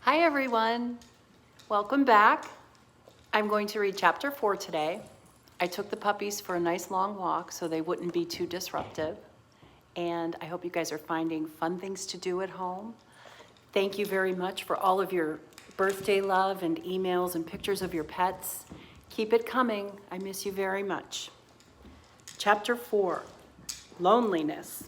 Hi everyone, welcome back. I'm going to read chapter 4 today. I took the puppies for a nice long walk so they wouldn't be too disruptive. And I hope you guys are finding fun things to do at home. Thank you very much for all of your birthday love and emails and pictures of your pets. Keep it coming, I miss you very much. Chapter 4, Loneliness.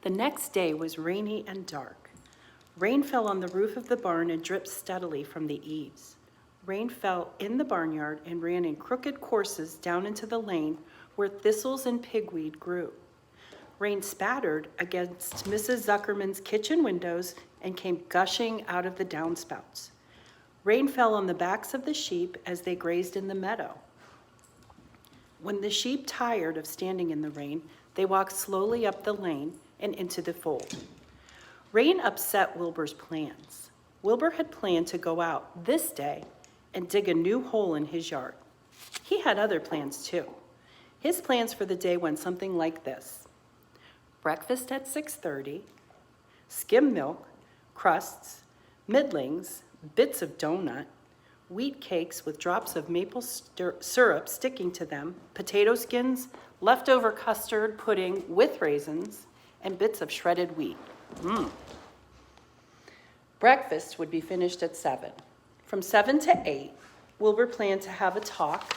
The next day was rainy and dark. Rain fell on the roof of the barn and dripped steadily from the eaves. Rain fell in the barnyard and ran in crooked courses down into the lane where thistles and pigweed grew. Rain spattered against Mrs. Zuckerman's kitchen windows and came gushing out of the downspouts. Rain fell on the backs of the sheep as they grazed in the meadow. When the sheep tired of standing in the rain, they walked slowly up the lane and into the fold. Rain upset Wilbur's plans. Wilbur had planned to go out this day and dig a new hole in his yard. He had other plans too. His plans for the day went something like this: breakfast at 6:30, skim milk, crusts, middlings, bits of donut, wheat cakes with drops of maple syrup sticking to them, potato skins, leftover custard pudding with raisins, and bits of shredded wheat. Breakfast would be finished at 7. From 7 to 8, Wilbur planned to have a talk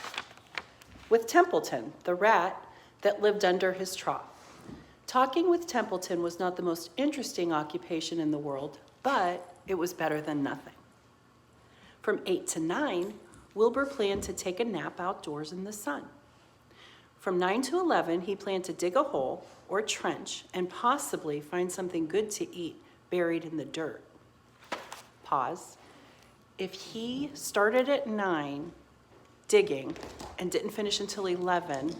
with Templeton, the rat that lived under his trough. Talking with Templeton was not the most interesting occupation in the world, but it was better than nothing. From 8 to 9, Wilbur planned to take a nap outdoors in the sun. From 9 to 11, he planned to dig a hole or trench and possibly find something good to eat buried in the dirt. Pause. If he started at 9 digging and didn't finish until 11,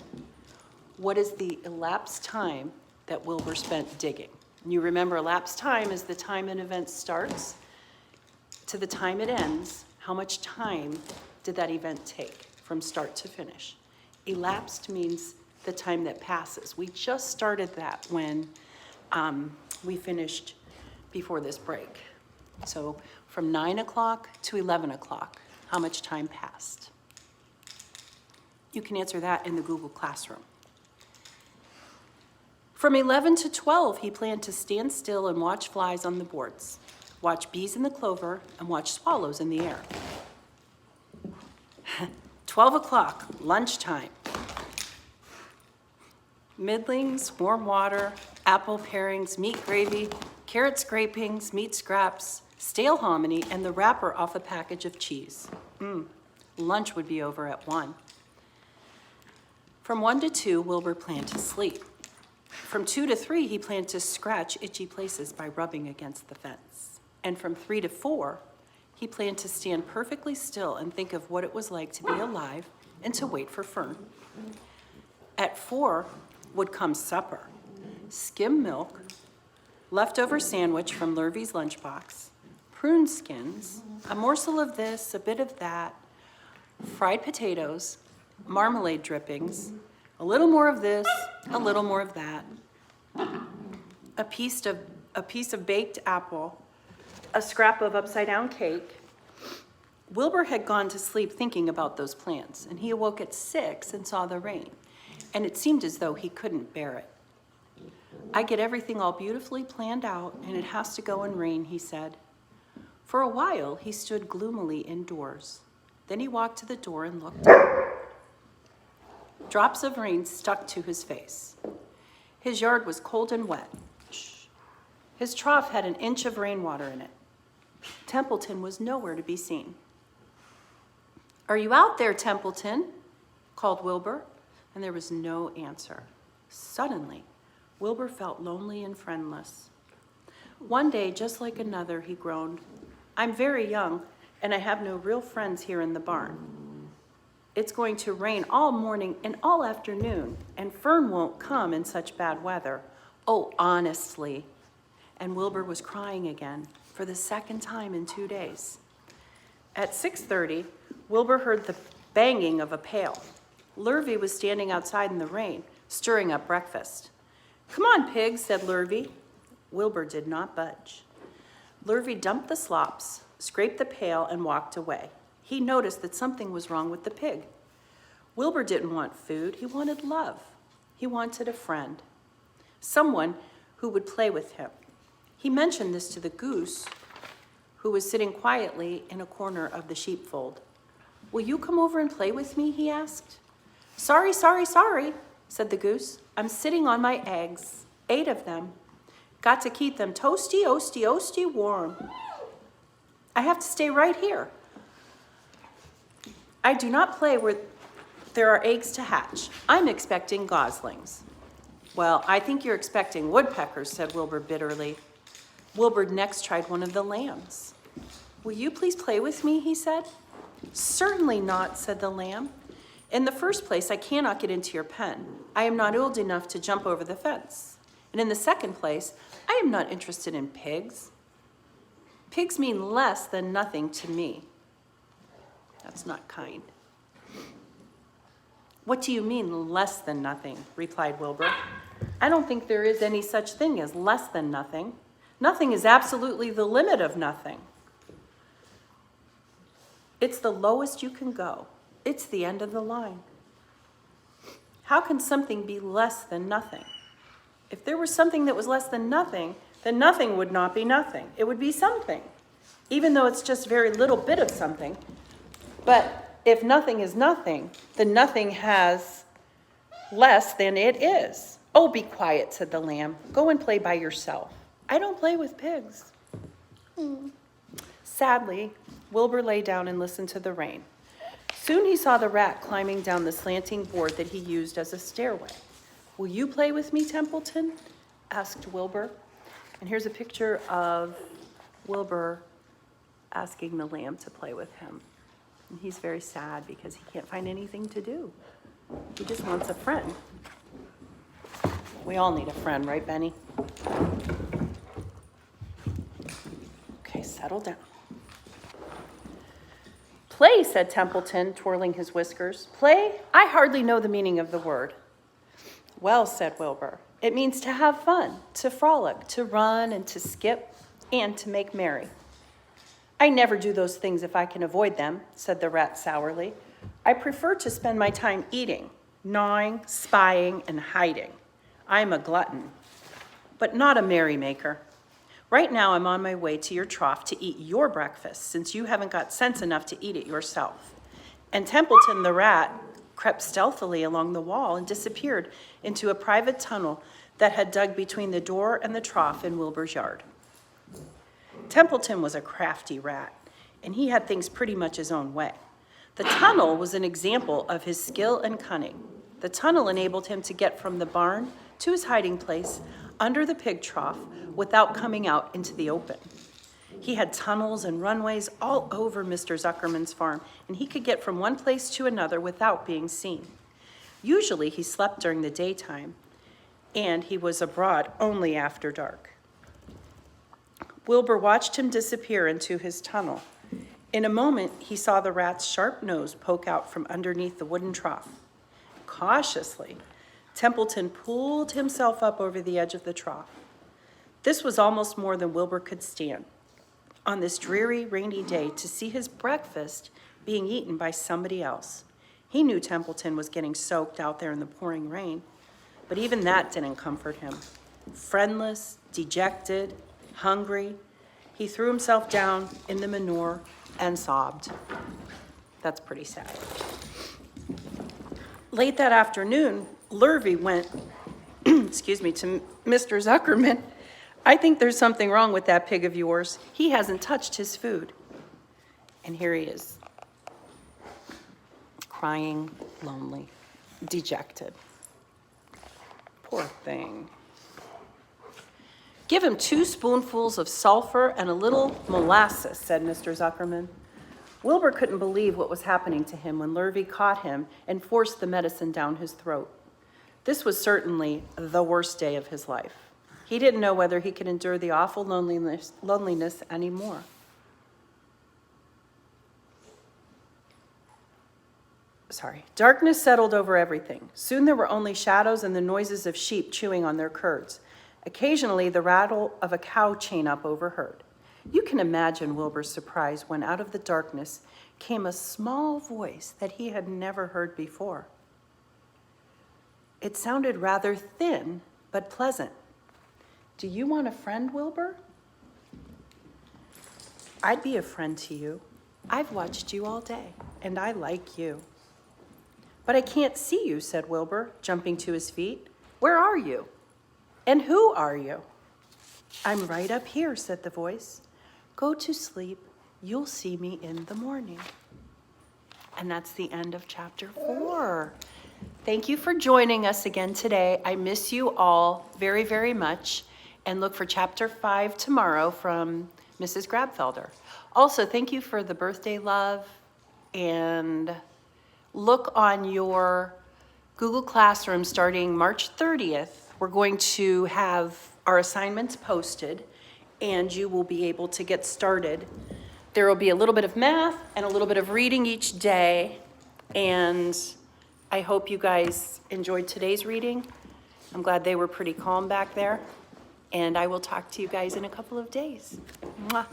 what is the elapsed time that Wilbur spent digging? And you remember elapsed time is the time an event starts to the time it ends. How much time did that event take from start to finish? Elapsed means the time that passes. We just started that when we finished before this break. So from 9 o'clock to 11 o'clock, how much time passed? You can answer that in the Google Classroom. From 11 to 12, he planned to stand still and watch flies on the boards, watch bees in the clover, and watch swallows in the air. 12 o'clock, lunchtime. Middlings, warm water, apple parings, meat gravy, carrot scrapings, meat scraps, stale hominy, and the wrapper off a package of cheese. Lunch would be over at 1. From 1 to 2, Wilbur planned to sleep. From 2 to 3, he planned to scratch itchy places by rubbing against the fence. And from 3 to 4, he planned to stand perfectly still and think of what it was like to be alive and to wait for Fern. At 4 would come supper: skim milk, leftover sandwich from Lurvy's lunchbox, prune skins, a morsel of this, a bit of that, fried potatoes, marmalade drippings, a little more of this, a little more of that, a piece of baked apple, a scrap of upside-down cake. Wilbur had gone to sleep thinking about those plans, and he awoke at 6 and saw the rain, and it seemed as though he couldn't bear it. "I get everything all beautifully planned out, and it has to go and rain," he said. For a while, he stood gloomily indoors. Then he walked to the door and looked out. Drops of rain stuck to his face. His yard was cold and wet. His trough had an inch of rainwater in it. Templeton was nowhere to be seen. "Are you out there, Templeton?" called Wilbur, and there was no answer. Suddenly, Wilbur felt lonely and friendless. One day, just like another, he groaned, "I'm very young, and I have no real friends here in the barn. It's going to rain all morning and all afternoon, and Fern won't come in such bad weather. Oh, honestly." And Wilbur was crying again for the second time in 2 days. At 6:30, Wilbur heard the banging of a pail. Lurvy was standing outside in the rain, stirring up breakfast. "Come on, pig," said Lurvy. Wilbur did not budge. Lurvy dumped the slops, scraped the pail, and walked away. He noticed that something was wrong with the pig. Wilbur didn't want food. He wanted love. He wanted a friend, someone who would play with him. He mentioned this to the goose, who was sitting quietly in a corner of the sheepfold. "Will you come over and play with me?" he asked. Sorry, said the goose. "I'm sitting on my eggs, 8 of them. Got to keep them toasty warm. I have to stay right here. I do not play where there are eggs to hatch. I'm expecting goslings." "Well, I think you're expecting woodpeckers," said Wilbur bitterly. Wilbur next tried one of the lambs. "Will you please play with me?" he said. "Certainly not," said the lamb. "In the first place, I cannot get into your pen. I am not old enough to jump over the fence. And in the second place, I am not interested in pigs. Pigs mean less than nothing to me." That's not kind. "What do you mean, less than nothing?" replied Wilbur. "I don't think there is any such thing as less than nothing. Nothing is absolutely the limit of nothing. It's the lowest you can go. It's the end of the line. How can something be less than nothing? If there was something that was less than nothing, then nothing would not be nothing. It would be something, even though it's just a very little bit of something. But if nothing is nothing, then nothing has less than it is." "Oh, be quiet," said the lamb. "Go and play by yourself. I don't play with pigs." Sadly, Wilbur lay down and listened to the rain. Soon he saw the rat climbing down the slanting board that he used as a stairway. "Will you play with me, Templeton?" asked Wilbur. And here's a picture of Wilbur asking the lamb to play with him. And he's very sad because he can't find anything to do. He just wants a friend. We all need a friend, right, Benny? Okay, settle down. "Play," said Templeton, twirling his whiskers. "Play? I hardly know the meaning of the word." "Well," said Wilbur, "it means to have fun, to frolic, to run and to skip, and to make merry." "I never do those things if I can avoid them," said the rat sourly. "I prefer to spend my time eating, gnawing, spying, and hiding. I'm a glutton, but not a merrymaker. Right now I'm on my way to your trough to eat your breakfast, since you haven't got sense enough to eat it yourself." And Templeton the rat crept stealthily along the wall and disappeared into a private tunnel that had dug between the door and the trough in Wilbur's yard. Templeton was a crafty rat, and he had things pretty much his own way. The tunnel was an example of his skill and cunning. The tunnel enabled him to get from the barn to his hiding place under the pig trough without coming out into the open. He had tunnels and runways all over Mr. Zuckerman's farm, and he could get from one place to another without being seen. Usually he slept during the daytime, and he was abroad only after dark. Wilbur watched him disappear into his tunnel. In a moment, he saw the rat's sharp nose poke out from underneath the wooden trough. Cautiously, Templeton pulled himself up over the edge of the trough. This was almost more than Wilbur could stand. On this dreary, rainy day, to see his breakfast being eaten by somebody else. He knew Templeton was getting soaked out there in the pouring rain, but even that didn't comfort him. Friendless, dejected, hungry, he threw himself down in the manure and sobbed. That's pretty sad. Late that afternoon, Lurvy went, to Mr. Zuckerman. "I think there's something wrong with that pig of yours. He hasn't touched his food." And here he is, crying, lonely, dejected. Poor thing. "Give him 2 spoonfuls of sulfur and a little molasses," said Mr. Zuckerman. Wilbur couldn't believe what was happening to him when Lurvy caught him and forced the medicine down his throat. This was certainly the worst day of his life. He didn't know whether he could endure the awful loneliness anymore. Darkness settled over everything. Soon there were only shadows and the noises of sheep chewing on their curds. Occasionally, the rattle of a cow chain up overheard. You can imagine Wilbur's surprise when out of the darkness came a small voice that he had never heard before. It sounded rather thin, but pleasant. "Do you want a friend, Wilbur?" "I'd be a friend to you. I've watched you all day, and I like you." "But I can't see you," said Wilbur, jumping to his feet. "Where are you? And who are you?" "I'm right up here," said the voice. "Go to sleep. You'll see me in the morning." And that's the end of chapter 4. Thank you for joining us again today. I miss you all very, very much. And look for chapter 5 tomorrow from Mrs. Grabfelder. Also, thank you for the birthday love. And look on your Google Classroom starting March 30th. We're going to have our assignments posted, and you will be able to get started. There will be a little bit of math and a little bit of reading each day, and I hope you guys enjoyed today's reading. I'm glad they were pretty calm back there, and I will talk to you guys in a couple of days. Mwah.